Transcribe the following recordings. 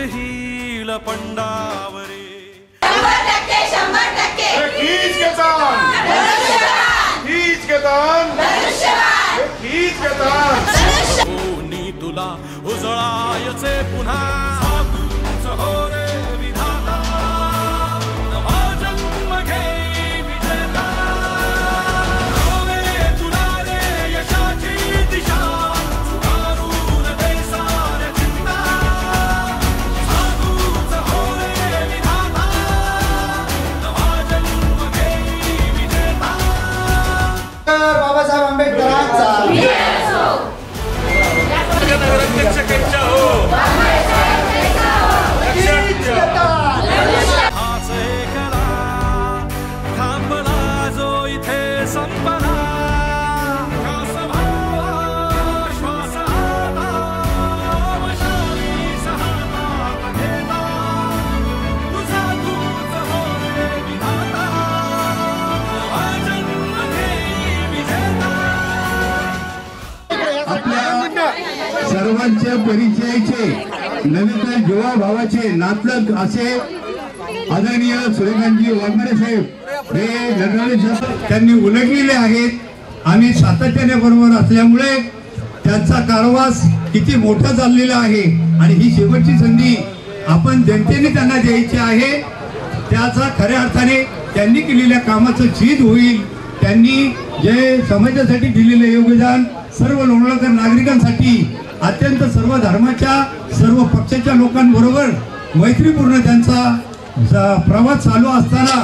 येईल पंडावरे 100% हीच घेतान कोणी तुला उजळायचे पुन्हा तूच हो रे विधाता नवा जन्म घे विजेता नवे तुला रे यशाची दिशा सुधारून दे साऱ्या चिंता तूच हो रे विधाता नवा जन्म घे विजेता बाबासाहेब आंबेडकरांचा थांबला जो इथे संपला श्वास तुझा तूच हो रे विधाता नवा जन्म घे विजेता सर्वांच्या परिचयाचे नवीन युवा भावाचे नातलग असे आदरणीय सूर्यकांतजी वाघमारे साहेब हे नरनाळे त्यांनी उलगलेले आहेत आणि सातत्याने बरोबर असल्यामुळे त्यांचा कारवास किती मोठा चाललेला आहे आणि ही शेवटची संधी आपण जनतेने त्यांना द्यायची आहे। त्याचा खऱ्या अर्थाने त्यांनी केलेल्या कामाचं चीज होईल। त्यांनी जे समाजासाठी दिलेले योगदान सर्व लोणावळकर नागरिकांसाठी अत्यंत सर्व धर्माच्या सर्व पक्षाच्या लोकांबरोबर मैत्रीपूर्ण त्यांचा प्रवास चालू असताना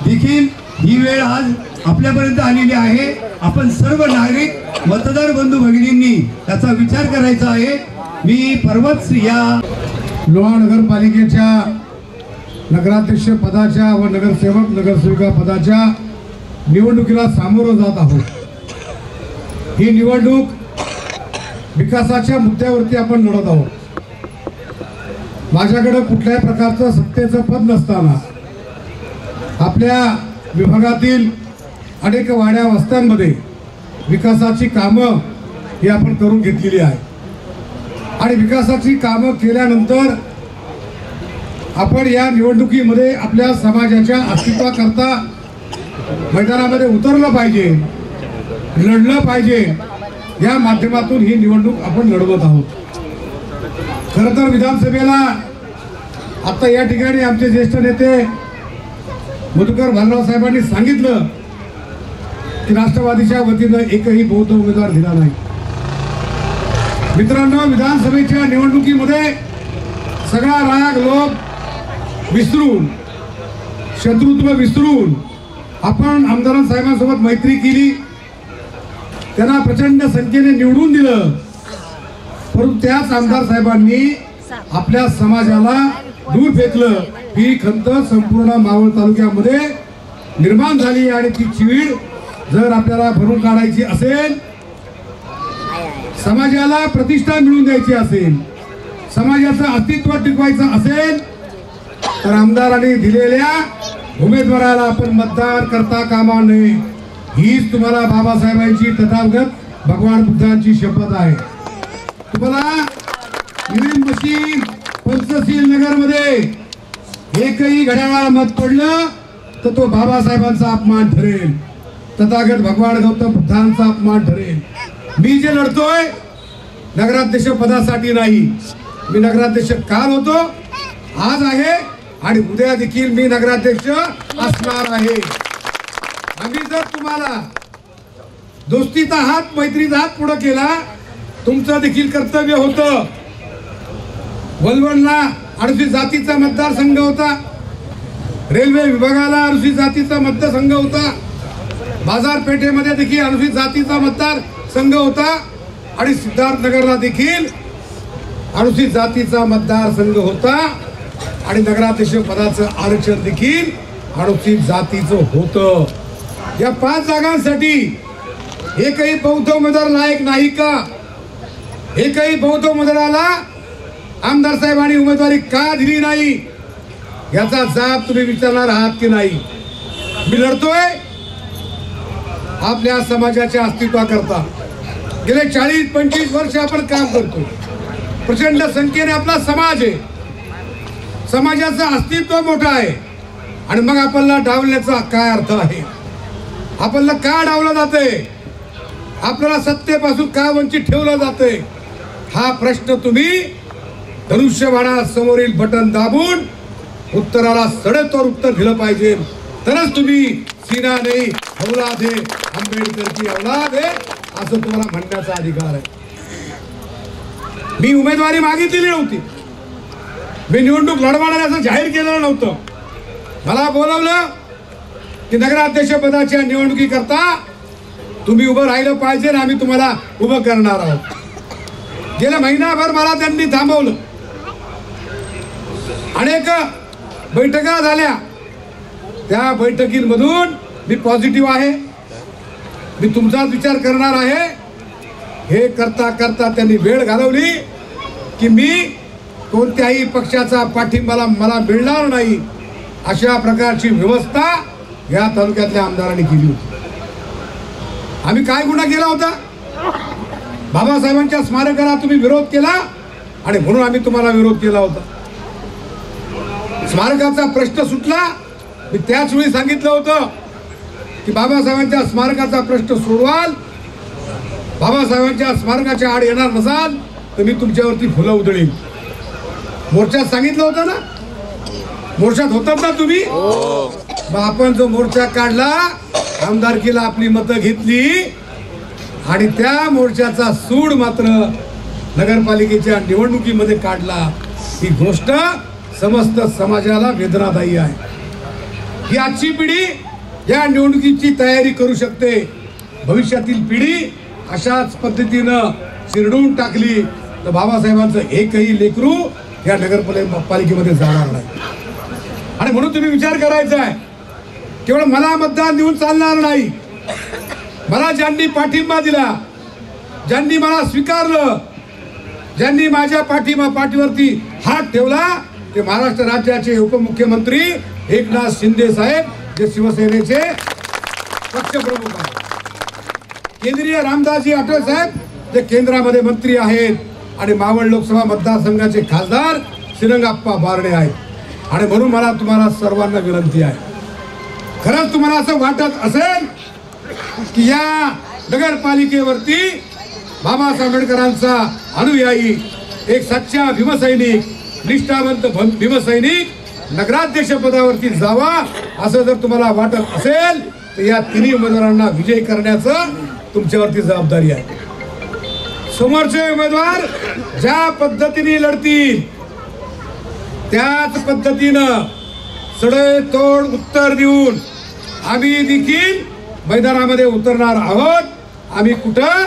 देखील ही वेळ आज आपल्यापर्यंत आलेली आहे। आपण सर्व नागरिक मतदार बंधू भगिनींनी त्याचा विचार करायचा आहे। मी परवाच या लोहा नगरपालिकेच्या नगराध्यक्ष पदाच्या व नगरसेवक नगरसेविका पदाच्या निवडणुकीला सामोरं जात आहोत। ही निवडणूक विकासाच्या मुद्द्यावरती आपण लढत आहोत। माझ्याकडे कुठल्याही प्रकारचं सत्तेचं पद नसताना आपल्या विभागातील अनेक वाड्या वस्त्यांमध्ये विकासाची कामं ही आपण करून घेतलेली आहे आणि विकासाची कामं केल्यानंतर आपण या निवडणुकीमध्ये आपल्या समाजाच्या अस्तित्वाकरता मैदानामध्ये उतरलं पाहिजे, लढलं पाहिजे। या माध्यमातून ही निवडणूक आपण लढवत आहोत। खरं तर विधानसभेला आता या ठिकाणी आमचे ज्येष्ठ नेते मधुकर भालराव साहेबांनी सांगितलं की राष्ट्रवादीच्या वतीनं एकही बौद्ध उमेदवार दिला नाही। मित्रांनो, विधानसभेच्या निवडणुकीमध्ये सगळा राग लोभ विसरून, शत्रुत्व विसरून आपण आमदार साहेबांसोबत मैत्री केली, त्यांना प्रचंड संख्येने निवडून दिलं। परंतु त्याच आमदार साहेबांनी आपल्या समाजाला दूर फेकलं। ही खंत संपूर्ण मावळ तालुक्यामध्ये निर्माण झाली आणि ती चीड जर आपल्याला भरून काढायची असेल, समाजाला प्रतिष्ठा मिळवून द्यायची असेल, समाजाचं अस्तित्व टिकवायचं असेल तर आमदारांनी दिलेल्या उमेदवाराला आपण मतदान करता कामा नये। हीच तुम्हाला बाबासाहेबांची तथागत भगवान बुद्धांची शपथ आहे। तुम्हाला ईव्हीएम मशीन पंचशील नगरमध्ये एकही घड्याळाला मत पडलं तर तो बाबासाहेबांचा अपमान ठरेल, तथागत भगवान गौतम बुद्धांचा अपमान ठरेल। मी जे लढतोय नगराध्यक्ष पदासाठी नाही, मी नगराध्यक्ष काल होतो, आज आहे आणि उद्या देखील मी नगराध्यक्ष असणार आहे। आम्ही जर तुम्हाला दोस्तीचा हात, मैत्रीचा हात पुढे केला, तुमचं देखील कर्तव्य होतं। वलवणला अनुसूचित जातीचा मतदारसंघ होता, रेल्वे विभागाला अनुसूचित जातीचा मतदारसंघ होता, बाजारपेठेमध्ये देखील अनुसूचित जातीचा मतदारसंघ होता आणि सिद्धार्थनगरला देखील अनुसूचित जातीचा मतदारसंघ होता आणि नगराध्यक्ष पदाचं आरक्षण देखील अनुसूचित जातीचं होतं। या 5 जागांसाठी एकही बौद्ध उमेदवार लायक नाही का? एकही बौद्ध उमेदवाराला आमदार साहेबांनी उमेदवारी का दिली नाही याचा जाब तुम्ही विचारणार आहात की नाही? मी लढतोय आपल्या समाजाच्या अस्तित्वाकरता। गेले 40-25 वर्ष आपण काम करतो। प्रचंड संख्येने आपला समाज आहे, समाजाचं अस्तित्व मोठं आहे आणि मग आपल्याला डावलण्याचा काय अर्थ आहे? आपल्याला का डावलं जातंय? आपल्याला सत्तेपासून का वंचित ठेवलं जातंय? हा प्रश्न तुम्ही धनुष्यबाणा समोरील बटन दाबून उत्तराला सडेतोड उत्तर दिलं पाहिजे, तरच तुम्ही सीना नाही औलाद है आंबेडकर की औलाद है असं तुम्हाला म्हणण्याचा अधिकार आहे. मी उमेदवारी मागितलेली नव्हती, मी निवडणूक लढवणार असं जाहीर केलेलं नव्हतं. मला बोलवलं की नगराध्यक्ष पदाच्या निवडणुकीकरता तुम्ही उभं राहिलं पाहिजे आणि आम्ही तुम्हाला उभं करणार आहोत. गेल्या महिनाभर मला त्यांनी थांबवलं. अनेक बैठका झाल्या, त्या बैठकींमधून मी पॉझिटिव्ह आहे, मी तुमचाच विचार करणार आहे. हे करता करता त्यांनी वेळ घालवली की मी कोणत्याही पक्षाचा पाठिंबा मला मिळणार नाही अशा प्रकारची व्यवस्था या तालुक्यातल्या आमदारांनी केली होती. आम्ही काय गुन्हा केला होता? बाबासाहेबांच्या स्मारकाला तुम्ही विरोध केला आणि म्हणून आम्ही तुम्हाला विरोध केला होता. स्मारकाचा प्रश्न सुटला, मी त्याच वेळी सांगितलं होतं की बाबासाहेबांच्या स्मारकाचा प्रश्न सोडवाल, बाबासाहेबांच्या स्मारकाच्या आड येणार नसाल तर मी तुमच्यावरती फुलं उधळीन. मोर्चात सांगितलं होतं ना, मोर्चात होतात ना तुम्ही. मग आपण जो मोर्चा काढला, आमदारकीला आपली मतं घेतली आणि त्या मोर्चाचा सूड मात्र नगरपालिकेच्या निवडणुकीमध्ये काढला. ही गोष्ट समस्त समाजाला वेदनादायी आहे. ही आजची पिढी या निवडणुकीची तयारी करू शकते, भविष्यातील पिढी अशाच पद्धतीनं चिरडून टाकली तर बाबासाहेबांचं एकही लेकरू या नगरपालिकेमध्ये जाणार नाही. आणि म्हणून तुम्ही विचार करायचा आहे, केवळ मला मतदान देऊन चालणार नाही. मला ज्यांनी पाठिंबा दिला, ज्यांनी मला स्वीकारलं, ज्यांनी माझ्या पाठीवरती हात ठेवला ते महाराष्ट्र राज्याचे उपमुख्यमंत्री एकनाथ शिंदे साहेब, जे शिवसेनेचे पक्षप्रमुख आहेत. केंद्रीय रामदासजी आठवले साहेब, जे केंद्रामध्ये मंत्री आहेत आणि मावळ लोकसभा मतदारसंघाचे खासदार श्रीरंगाप्पा बारणे आहेत. आणि म्हणून मला तुम्हाला सर्वांना विनंती आहे, खरंच तुम्हाला असं वाटत असेल की या नगरपालिकेवरती बाबासाहेब आंबेडकरांचा अनुयायी, एक सच्चा भीमसैनिक, निष्ठावंत भीमसैनिक नगराध्यक्ष पदावरती जावा असं जर तुम्हाला वाटत असेल तर या तिन्ही उमेदवारांना विजयी करण्याचं तुमच्यावरती जबाबदारी आहे. समोरचे उमेदवार ज्या पद्धतीने लढतील त्याच पद्धतीनं सडेतोड उत्तर देऊन आम्ही देखील मैदानामध्ये उतरणार आहोत. आम्ही कुठं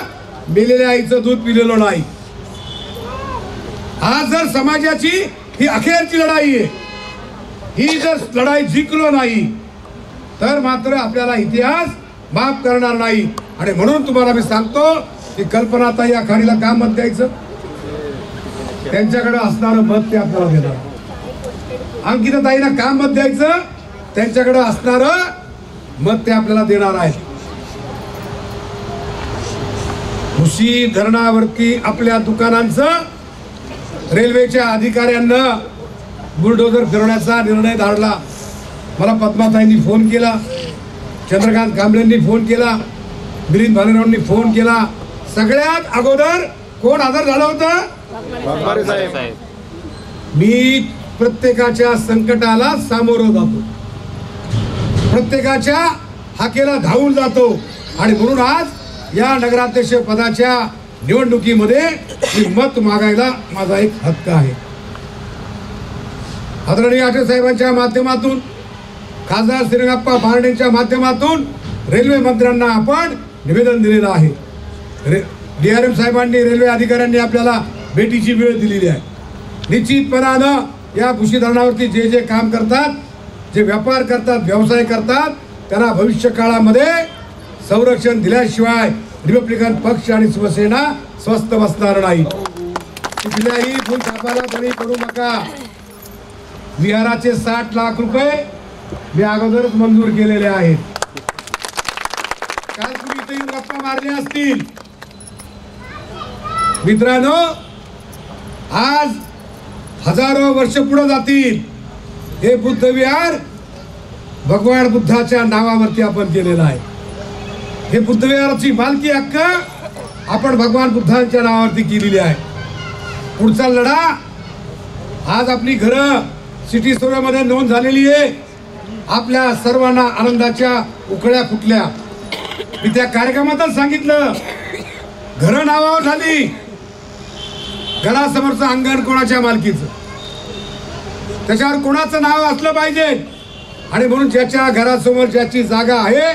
मेलेल्या आईचं दूध पिलेलो नाही. आज जर समाजाची ही अखेरची लढाई आहे, ही जर लढाई जिंकलो नाही तर मात्र आपल्याला इतिहास माफ करणार नाही. आणि म्हणून तुम्हाला मी सांगतो की कल्पनाताई आखाडीला का मत द्यायचं? त्यांच्याकडे असणारं मत ते आपल्याला देणार. अंकिताताईला का मत द्यायचं? त्यांच्याकडे असणारं मत ते आपल्याला देणार आहे. भुशी धरणावरती आपल्या दुकानांचं रेल्वेच्या अधिकाऱ्यांना बुलडोझर फिरवण्याचा निर्णय धाडला. मला पद्माताईंनी फोन केला, चंद्रकांत कांबळेंनी फोन केला, मिलिंद भालेरावांनी फोन केला. सगळ्यात अगोदर कोण हजर झालं होतं? मी प्रत्येकाच्या संकटाला सामोरं जातो, प्रत्येकाच्या हाकेला धावून जातो. आणि म्हणून आज या नगराध्यक्ष पदाच्या निवडणुकीमध्ये मी मत मागायला माझा एक हक्क आहे. आदरणीय आठवले साहेबांच्या माध्यमातून, खासदार श्रीरंगाप्पा बारणेंच्या माध्यमातून रेल्वे मंत्र्यांना आपण निवेदन दिलेलं आहे. DRM साहेबांनी, रेल्वे अधिकाऱ्यांनी आपल्याला भेटीची वेळ दिलेली आहे. निश्चितपणानं या भुशी धरणावरती जे जे काम करतात, जे व्यापार करतात, व्यवसाय करतात, त्यांना भविष्य काळामध्ये संरक्षण दिल्याशिवाय रिपब्लिकन पक्ष आणि शिवसेना स्वस्थ बसणार नाही. कुठल्याही फुलछापाला बळी पडू नका. विहाराचे 60 लाख रुपये मी अगोदरच मंजूर केलेले आहेत. काल तुम्ही इथे येऊन गप्पा मारल्या असतील. मित्रांनो, आज हजारो वर्ष पुढे जातील हे बुद्ध विहार भगवान बुद्धाच्या नावावरती आपण केलेलं आहे. हे बुद्ध विहाराची मालकी हक्क आपण भगवान बुद्धांच्या नावावरती केलेली आहे. पुढचा लढा आज आपली घरं सिटी सर्वेमध्ये नोंद झालेली आहे. आपल्या सर्वांना आनंदाच्या उकळ्या फुटल्या. मी त्या कार्यक्रमातच सांगितलं, घरं नावावर झाली, घरासमोरचं अंगण कोणाच्या मालकीचं, त्याच्यावर कोणाचं नाव असलं पाहिजे. आणि म्हणून ज्याच्या घरासमोर ज्याची जागा आहे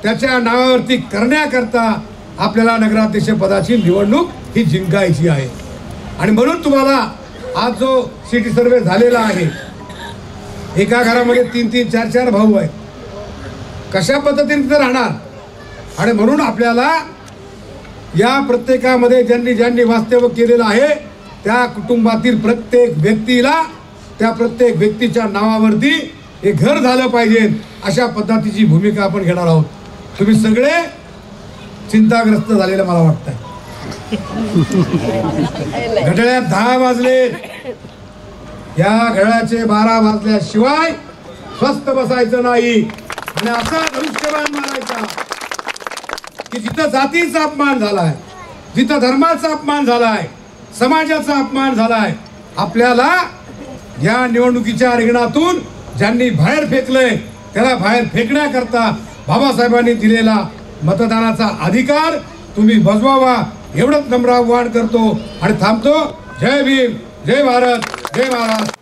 त्याच्या नावावरती करण्याकरता आपल्याला नगराध्यक्ष पदाची निवडणूक ही जिंकायची आहे. आणि म्हणून तुम्हाला आज जो सिटी सर्वे झालेला आहे, एका घरामध्ये 3-3, 4-4 भाऊ आहेत, कशा पद्धतीने तिथे राहणार. आणि म्हणून आपल्याला या प्रत्येकामध्ये ज्यांनी ज्यांनी वास्तव्य केलेलं आहे त्या कुटुंबातील प्रत्येक व्यक्तीला त्या प्रत्येक व्यक्तीच्या नावावरती हे घर झालं पाहिजे अशा पद्धतीची भूमिका आपण घेणार आहोत. तुम्ही सगळे चिंताग्रस्त झालेलं मला वाटतंय. घड्याळात 10 वाजले, या घड्याळाचे 12 वाजल्याशिवाय स्वस्थ बसायचं नाही. आणि असा धनुष्यबाण मारायचा की जिथं जातीचा अपमान झालाय, जिथं धर्माचा अपमान झालाय, समाजाचा अपमान झालाय, आपल्याला या निवडणुकीच्या रिंगणातून ज्यांनी बाहेर फेकलंय त्याला बाहेर फेकण्याकरता बाबासाहेबांनी दिलेला मतदानाचा अधिकार तुम्ही बजवावा एवढंच नम्र आवाहन करतो आणि थांबतो. जय भीम, जय भारत, जय महाराष्ट्र.